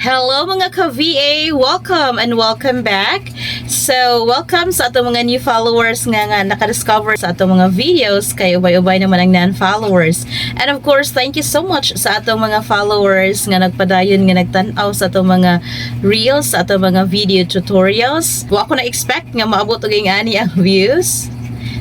Hello mga ka-VA! Welcome and welcome back! So, welcome sa atong mga new followers nga nakadiscover sa atong mga videos kay ubay-ubay naman ang non-followers. And of course, thank you so much sa atong mga followers nga nagpadayon nga nagtan-aw sa atong mga reels, sa atong mga video tutorials. Wa ko na-expect nga maabot og ani ang views.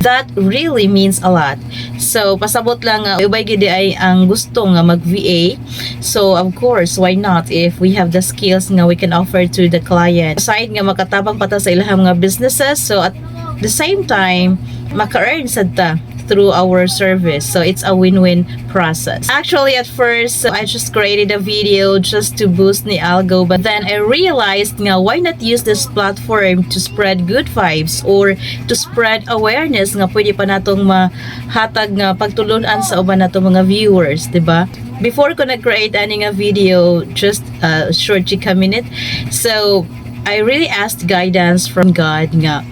That really means a lot. So, pasabot lang ubay gid ay ang gusto nga mag-VA. So, of course, why not if we have the skills nga we can offer to the client. Aside nga makatabang pata sa ilang mga businesses, so at the same time, maka-earn sad ta through our service. So it's a win-win process. Actually, at first, I just created a video just to boost ni Algo, but then I realized nga why not use this platform to spread good vibes or to spread awareness nga pwede pa natong mahatag nga pagtulunan sa uban natong mga viewers, diba? Before ko nag-create ani nga video, just a short chika minute, so I really asked guidance from God nga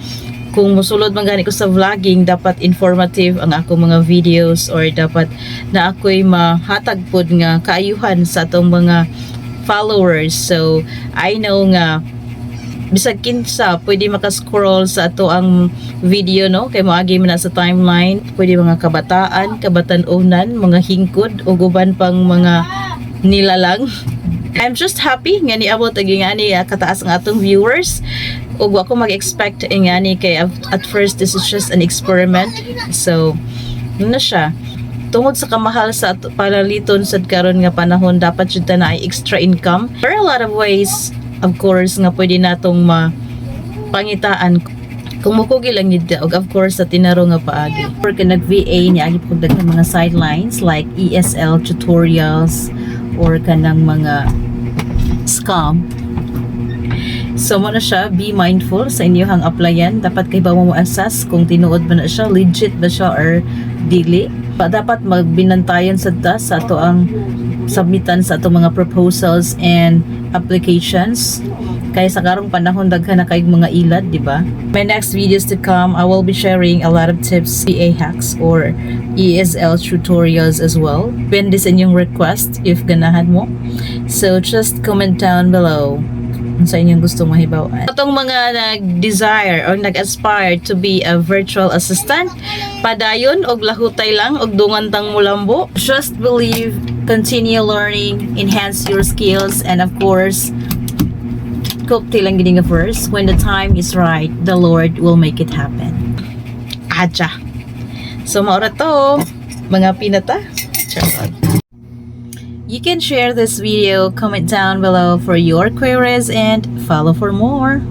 kung musulod man gani ko sa vlogging, dapat informative ang ako mga videos or dapat na ako'y mahatag pod nga kaayuhan sa atong mga followers. So, I know nga bisag kinsa pwede maka-scroll sa ato ang video, no? Kay moagi man na sa timeline, pwede mga kabataan, kabatan-unan, mga hingkod o guban pang mga nilalang. I'm just happy nga niabot ag ani kataas ang atong viewers. Ug wa ko mag-expect ingani kay at first this is just an experiment. So, na siya. Tungod sa kamahal sa palaliton sad karon nga panahon, dapat jud ta na ay extra income. There are a lot of ways, of course, nga pwede natong mapangitaan kung mukugi lang nid og of course sa tinaro nga paagi. Or ka nag-VA ni agi pud daghang mga sidelines like ESL tutorials or kanang mga scam. So mo na siya, be mindful sa inyong applyan. Dapat kay ba mo assess kung tinuod ba na siya, legit ba siya or dili. Dapat magbinantayan sa ato ang submitan sa ato mga proposals and applications. Kaya sa karong panahon daghan na kay mga ilad, di ba? My next videos to come, I will be sharing a lot of tips, VA hacks or ESL tutorials as well. Depende sa inyong request if ganahan mo. So just comment down below sa inyong gusto mahibawan. Atong mga nag-desire or nag-aspire to be a virtual assistant, padayon og lahutay lang og dungan tang mulambo. Just believe, continue learning, enhance your skills, and of course, cope tilang gini nga first. When the time is right, the Lord will make it happen. Aja. So maura to, mga pinata. Charot. You can share this video, comment down below for your queries, and follow for more.